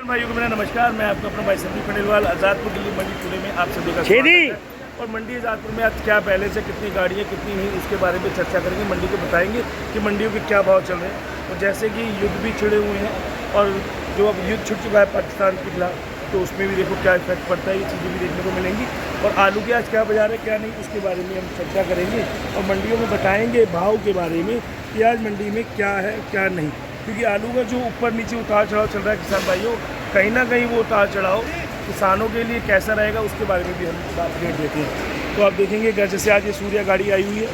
भाइयों को मेरा नमस्कार। मैं आपका अपना भाई संदीप खंडेलवाल आज़ादपुर दिल्ली मंडी पुणे में आप सभी का स्वागत है। और मंडी आज़ादपुर में आज क्या पहले से कितनी गाड़ियाँ कितनी नहीं उसके बारे में चर्चा करेंगे। मंडी को बताएंगे कि मंडियों के क्या भाव चल रहे हैं। और जैसे कि युद्ध भी छिड़े हुए हैं और जो अब युद्ध छिड़ चुका है पाकिस्तान के खिलाफ, तो उसमें भी देखो क्या इफेक्ट पड़ता है, ये चीज़ें भी देखने को मिलेंगी। और आलू के आज क्या बाजार है क्या नहीं उसके बारे में हम चर्चा करेंगे और मंडियों में बताएंगे भाव के बारे में कि आज मंडी में क्या है क्या नहीं। क्योंकि आलू का जो ऊपर नीचे उतार चढ़ाव चल रहा है किसान भाइयों, कहीं ना कहीं वो उतार चढ़ाव किसानों के लिए कैसा रहेगा उसके बारे में भी हम अपडेट देते हैं। तो आप देखेंगे जैसे आज ये सूर्या गाड़ी आई हुई है,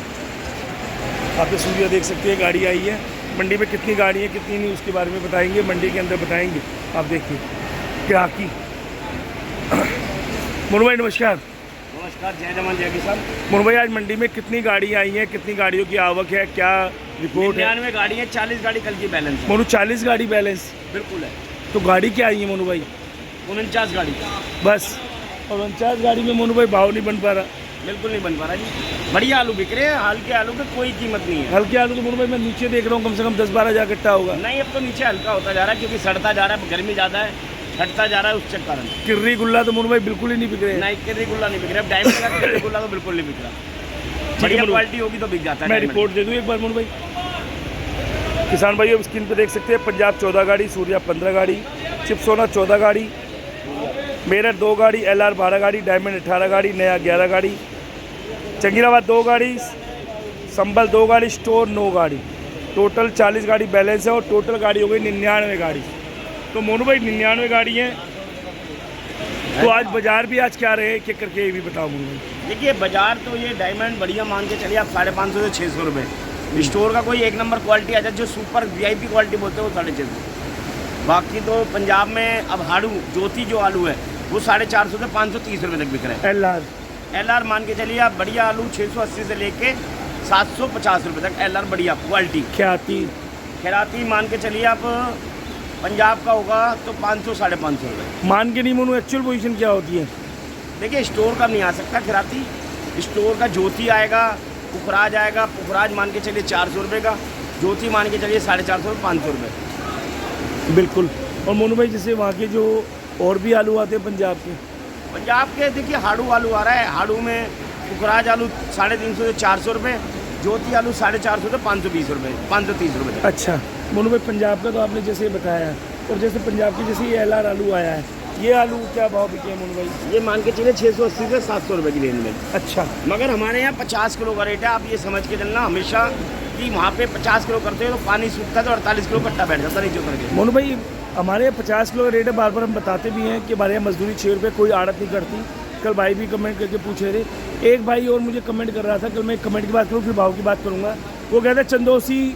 आप ये सूर्या देख सकते हैं गाड़ी आई है। मंडी में कितनी गाड़ी है कितनी नहीं उसके बारे में बताएंगे, मंडी के अंदर बताएंगे। आप देखिए ग्राहकी। मोनू भाई नमस्कार। नमस्कार, जय जवान जय किसान। मोनू भाई आज मंडी में कितनी गाड़ी आई हैं, कितनी गाड़ियों की आवक है, क्या रिपोर्ट है? 99 गाड़ी है, 40 गाड़ी कल की बैलेंस है। मोनू 40 गाड़ी बैलेंस बिल्कुल है। तो गाड़ी क्या आई है मोनू भाई? 49 गाड़ी बस। और 49 गाड़ी में मोनू भाई भाव नहीं बन पा रहा। बिल्कुल नहीं बन पा रहा जी। बढ़िया आलू बिक रहे हैं, हल्के आलू की कोई कीमत नहीं है। हल्के आलू तो मोनू भाई मैं नीचे देख रहा हूँ कम से कम 10-12 हज़ार कट्टा होगा। नहीं, अब तो नीचे हल्का होता जा रहा है क्योंकि सड़ता जा रहा है, गर्मी ज़्यादा है, फटता जा रहा है, उसके कारण। किर्री गुल्ला तो मोनू भाई बिल्कुल ही नहीं बिक रहे। नहीं, किर्री गुल्ला नहीं बिक रहा। अब डायमंड का किर्री गुल्ला तो बिल्कुल नहीं बिक रहा। बढ़िया क्वालिटी होगी तो बिक जाता है। मैं रिपोर्ट दे दूँ एक बार मोनू भाई। किसान भाई अब स्क्रीन पे देख सकते हैं पंजाब 14 गाड़ी, सूर्या 15 गाड़ी, चिपसोना 14 गाड़ी, मेरठ 2 गाड़ी, LR 12 गाड़ी, डायमंड 18 गाड़ी, नया 11 गाड़ी, जंगीराबाद 2 गाड़ी, संभल 2 गाड़ी, स्टोर 9 गाड़ी, टोटल 40 गाड़ी बैलेंस है। और टोटल गाड़ी हो गई 99 गाड़ी। तो मोनू भाई 99 गाड़ी हैं। तो आज बाजार भी आज क्या रहे क्या करके ये भी बताओ मोनू भाई। देखिए बाजार तो ये डायमंड बढ़िया मान के चलिए आप 550 से 600 रुपये। स्टोर का कोई एक नंबर क्वालिटी आ जाए जो सुपर VIP क्वालिटी बोलते हैं वो 650। बाकी तो पंजाब में अब हाड़ू ज्योति जो आलू है वो 450 से 530 रुपये तक बिक रहे हैं। LR मान के चलिए आप बढ़िया आलू 680 से लेके 750 रुपये तक LR बढ़िया क्वालिटी। खैराती मान के चलिए आप पंजाब का होगा तो 500 साढ़े 500 रुपये मान के नहीं मोनू। एक्चुअल पोजीशन क्या होती है? देखिए स्टोर का नहीं आ सकता खैराती, स्टोर का ज्योति आएगा, पुखराज आएगा। पुखराज मान के चलिए 400 रुपये का, ज्योति मान के चलिए 450 500 रुपये। बिल्कुल। और मोनू भाई जैसे वहाँ के जो और भी आलू आते हैं पंजाब के देखिए हाड़ू आलू आ रहा है। हाड़ू में पुखराज आलू 350 से 400 रुपये, ज्योति आलू 450 से 520 रुपये, 530 रुपये। अच्छा मोनू भाई पंजाब का तो आपने जैसे बताया, और जैसे पंजाब की जैसे ये LR आलू आया है, ये आलू क्या भाव बिके हैं मोनू भाई? ये मान के चलिए 680 से 700 रुपये की रेंज में। अच्छा। मगर हमारे यहाँ 50 किलो का रेट है। आप ये समझ के चलना हमेशा कि वहाँ पे 50 किलो करते हो तो पानी सूखता है तो 48 किलो कट्टा बैठ जाता नीचे उतर के। मोनू भाई हमारे यहाँ 50 किलो का रेट है, बार बार हम बताते भी हैं कि हमारे यहाँ मजदूरी 6 रुपये, कोई आड़त नहीं करती। कल भाई भी कमेंट करके पूछ रहे थे। एक भाई और मुझे कमेंट कर रहा था, कल मैं कमेंट की बात करूँ फिर भाव की बात करूँगा। वो कहता है चंदोसी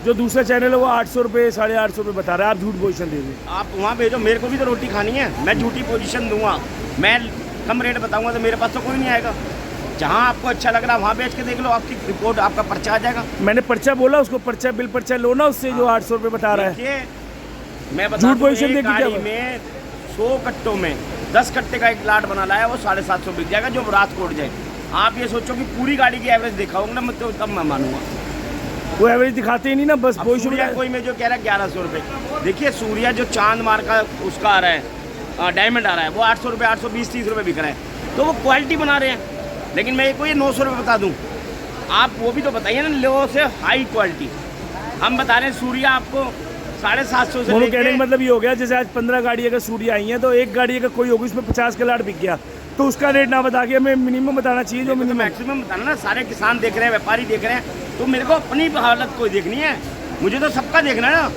जो दूसरा चैनल है वो 800 रुपये 850 रुपये बता रहा है, आप झूठ पोजीशन दे दें। आप वहाँ भेजो, मेरे को भी तो रोटी खानी है। मैं झूठी पोजीशन दूंगा, मैं कम रेट बताऊंगा तो मेरे पास तो कोई नहीं आएगा। जहाँ आपको अच्छा लग रहा है वहाँ बेच के देख लो, आपकी रिपोर्ट आपका पर्चा आ जाएगा। मैंने पर्चा बोला उसको, पर्चा बिल पर्चा लो ना उससे जो 800 रुपये बता रहा है। मैं बता गाड़ी में 100 कट्टों में 10 कट्टे का एक लाट बना लाया वो 750 बिक जाएगा जो रात को उठ जाए। आप ये सोचो कि पूरी गाड़ी की एवरेज दिखाऊंगा ना मैं तो तब मैं मानूंगा। वो एवरेज दिखाते ही नहीं ना, बस सूर्या कोई में जो कह रहा है 1100 रुपये। देखिए सूर्या जो चांद मार का उसका आ रहा है, डायमंड आ रहा है, वो 800 रुपये 820-30 रुपये बिक रहा है। तो वो क्वालिटी बना रहे हैं। लेकिन मैं को ये 900 रुपये बता दूँ, आप वो भी तो बताइए ना, लो से हाई क्वालिटी। हम बता रहे हैं सूर्या आपको 750 से। कहने का मतलब ये हो गया जैसे आज 15 गाड़ी अगर सूर्या आई हैं तो एक गाड़ी अगर कोई होगी उसमें 50 का लाट बिक गया तो उसका रेट ना बता के हमें मिनिमम बताना चाहिए जो मैक्सिमम बताना ना। सारे किसान देख रहे हैं, व्यापारी देख रहे हैं, तो मेरे को अपनी हालत कोई देखनी है, मुझे तो सबका देखना है ना।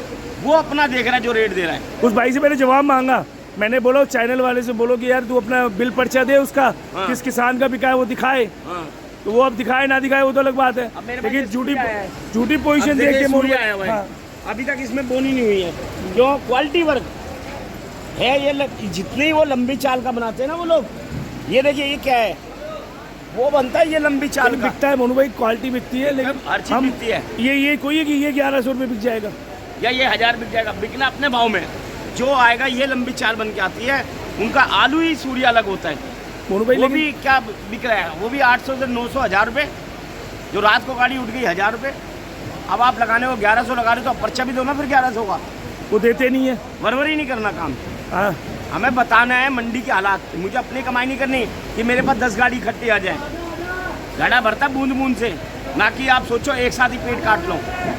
वो अपना देख रहा है जो रेट दे रहा है। उस भाई से मैंने जवाब मांगा, मैंने बोला उस चैनल वाले से बोलो कि यार तू अपना बिल पर्चा दे उसका। हाँ। किस किसान का बिका है वो दिखाए। हाँ। तो वो अब दिखाए ना दिखाए वो तो अलग बात है, लेकिन झूठी पोजीशन देख के हाँ। अभी तक इसमें बोनी नहीं हुई है। जो क्वालिटी वर्क है ये जितनी वो लंबी चाल का बनाते हैं ना वो लोग, ये देखिए ये क्या है, वो बनता है ये लंबी चाल बिकता है मोनू भाई, क्वालिटी बिकती है लेकिन हर चीज बिकती है। ये कोई है कि ये 1100 रुपये बिक जाएगा या ये 1000 बिक जाएगा, बिकना अपने भाव में जो आएगा। ये लंबी चाल बन के आती है, उनका आलू ही सूर्या अलग होता है मोनू भाई। वो भी क्या बिक रहा है, वो भी 800 से 900 1000 रुपये। जो रात को गाड़ी उठ गई 1000 रुपये। अब आप लगाने को 1100 लगा रहे तो पर्चा भी दो ना फिर 1100 का। वो देते नहीं है, वरवरी नहीं करना काम। हाँ हमें बताना है मंडी के हालात। मुझे अपनी कमाई नहीं करनी कि मेरे पास 10 गाड़ी इकट्ठी आ जाए। घड़ा भरता बूंद बूंद से, ना कि आप सोचो एक साथ ही पेट काट लो।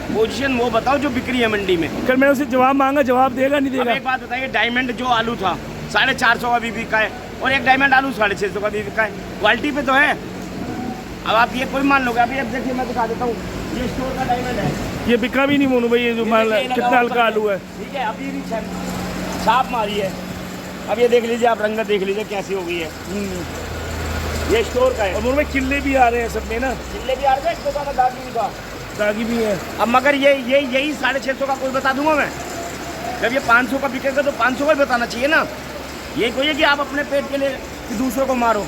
पोजीशन वो बताओ जो बिक्री है मंडी में। कल मैंने उसे जवाब मांगा, जवाब देगा नहीं अब देगा? एक बात बताइए, डायमंड जो आलू था 450 का भी बिका है, और एक डायमंड आलू 650 का भी बिका है। क्वालिटी पे तो है। अब आप ये कोई मान लोगे। अभी अब देखिए मैं दिखा देता हूँ, ये स्टोर का डायमंड है। ये बिका भी नहीं मोनू भाई, ये जो माल है कितना हल्का आलू है। ठीक है, अभी भी छाप मारी है। अब ये देख लीजिए, आप रंगत देख लीजिए कैसी हो गई है। ये स्टोर का है। और मोनू भाई किले भी आ रहे हैं सब में ना, चिल्ले भी आ रहे हैं, इसको का दागी भी था, दागी भी है। अब मगर यही 650 का कोई बता दूंगा मैं। जब ये 500 का बिकेगा तो 500 का ही बताना चाहिए ना। ये कोई है कि आप अपने पेट के लिए कि दूसरों को मारो,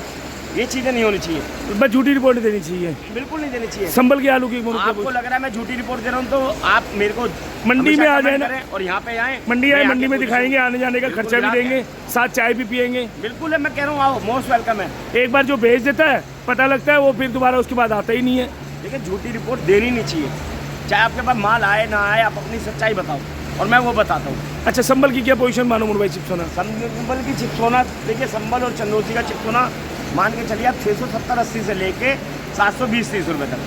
ये चीज़ें नहीं होनी चाहिए। बस झूठी रिपोर्ट नहीं देनी चाहिए, बिल्कुल नहीं देनी चाहिए। संभल के आलू की मोनू आपको लग रहा है मैं झूठी रिपोर्ट दे रहा हूँ, तो आप मेरे को मंडी में आ जाए ना, और यहाँ पे आए, मंडी आए, मंडी में दिखाएंगे, आने जाने का खर्चा भी देंगे, साथ चाय भी पियेंगे। बिल्कुल है, मैं कह रहा हूँ आओ, मोस्ट वेलकम है। एक बार जो भेज देता है पता लगता है, वो फिर दोबारा उसके बाद आता ही नहीं है। लेकिन झूठी रिपोर्ट देनी नहीं चाहिए। चाहे आपके पास माल आए ना आए, आप अपनी सच्चाई बताओ और मैं वो बताता हूँ। अच्छा, संभल की क्या पोजीशन मानो मोनू भाई चिप्स होना? संभल की चिप्सोना देखिए, संभल और चंदौसी का चिप्सोना मान के चलिए आप 670-80 से लेके 720-30 रुपये तक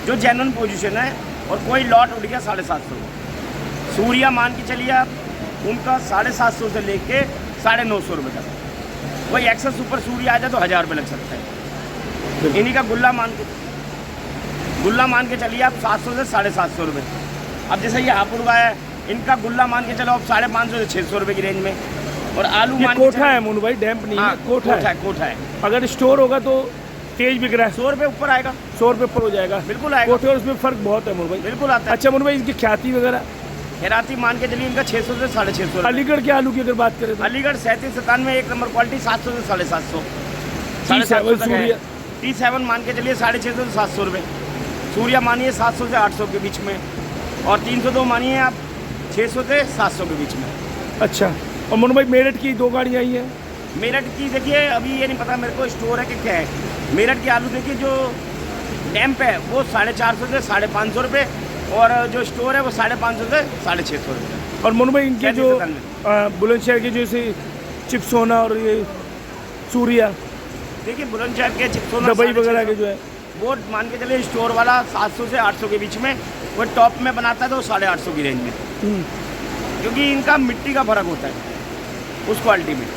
जो जेन्युइन पोजीशन है, और कोई लॉट उठ गया 750। सूर्या मान के चलिए आप, उनका 750 से लेके 950 रुपये तक। कोई एक्सेस सुपर सूर्या आ जाए तो 1000 रुपये लग सकता है। इन्हीं का गुल्ला मान के चलिए आप 700 से 750 रुपये। अब जैसे ये हापुड़ का है, इनका गुल्ला मान के चलो आप 550 से 600 रुपये की रेंज में। और आलू ये मान कोठा है मोनू भाई, डैम्प नहीं है, कोठा है। कोठा है। अगर स्टोर होगा तो तेज बिक रहा है, 100 रुपये ऊपर आएगा, 100 रुपये ऊपर हो जाएगा। बिल्कुल आएगा। कोठे और उसमें फर्क बहुत है मोनू भाई। बिल्कुल आता है। अच्छा मोनू भाई, इसकी ख्याति वगैरह? हेराती मान के चलिए इनका 600 से 650। अलीगढ़ के आलू की अगर बात करें तो? अलीगढ़ 37-97 एक नंबर क्वालिटी 700 से 750। T7 मान के चलिए 650 से 700 रुपये। सूर्या मानिए 700 से 800 के बीच में, और 302 मानिए आप 600 से 700 के बीच में। अच्छा, और मोनू भाई मेरठ की 2 गाड़ियाँ आई हैं। मेरठ की देखिए, अभी ये नहीं पता मेरे को स्टोर है कि क्या है। मेरठ के आलू देखिए, जो डैम्प है वो 450 से 550 रुपये, और जो स्टोर है वो 550 से 650 रुपये। और मोनू भाई इनके जो बुलंदशहर के जैसे चिप्स होना और ये सूर्या, देखिए बुलंदशहर के चिप्सोना दवाई वगैरह के जो है, वो मान के चलिए स्टोर वाला 700 से 800 के बीच में, वो टॉप में बनाता है तो 850 की रेंज में, क्योंकि इनका मिट्टी का फर्क होता है उस क्वालिटी में।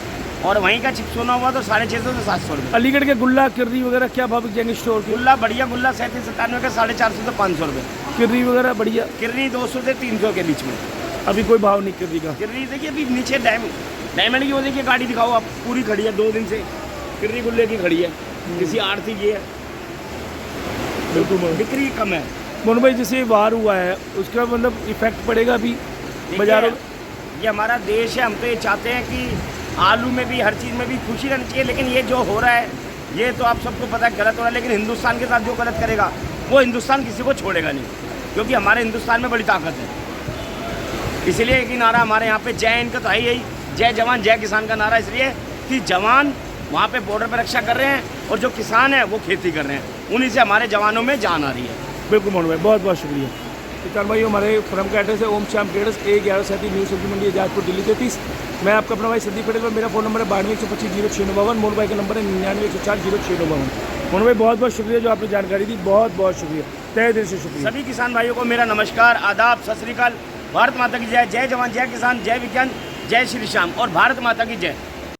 और वहीं का चिप्सोना हुआ तो 650 से 700 रुपये। अलीगढ़ के गुल्ला किर्री वगैरह क्या भाव बिक जाएंगे स्टोर के? गुल्ला बढ़िया गुल्ला 37-97 का 450 से 500 रुपये। किर्री वगैरह बढ़िया? किर्री 200 से 300 के बीच में। अभी कोई भाव नहीं किर्री का? किर्री देखिए अभी नीचे डायमंड की वो देखिए गाड़ी दिखाओ आप, पूरी खड़ी है 2 दिन से, किर्री गुल्ले की खड़ी है, किसी आरती की है। बिल्कुल बिक्री कम है। मोनू भाई जैसे वार हुआ है उसका मतलब इफेक्ट पड़ेगा अभी बाजारों? ये हमारा देश है, हम तो ये चाहते हैं कि आलू में भी हर चीज़ में भी खुशी रहनी चाहिए, लेकिन ये जो हो रहा है ये तो आप सबको पता है गलत हो रहा है। लेकिन हिंदुस्तान के साथ जो गलत करेगा वो हिंदुस्तान किसी को छोड़ेगा नहीं, क्योंकि हमारे हिंदुस्तान में बड़ी ताकत है। इसीलिए एक ही नारा हमारे यहाँ पे जय इनका तो है यही, जय जवान जय किसान का नारा, इसलिए कि जवान वहाँ पे बॉर्डर पर रक्षा कर रहे हैं और जो किसान है वो खेती कर रहे हैं, उन्हीं से हमारे जवानों में जान आ रही है। बिल्कुल मोनू भाई, बहुत बहुत शुक्रिया। किसान भाई हमारे फर्म का एड्रेस है ओम श्याम ट्रेडर्स, A1137 न्यू सब्जी मंडी जाजपुर दिल्ली 33। मैं आपका अपना भाई संदीप पटेल, मेरा फ़ोन नंबर है 92-125-0691। मोनू भाई का नंबर है 99-104-0691। मोनू भाई बहुत बहुत शुक्रिया जो आपने जानकारी दी, बहुत बहुत शुक्रिया, तहे दिल से शुक्रिया। सभी किसान भाइयों को मेरा नमस्कार, आदाब, सत श्री अकाल। भारत माता की जय, जय जवान जय किसान, जय विज्ञान, जय श्री श्याम और भारत माता की जय।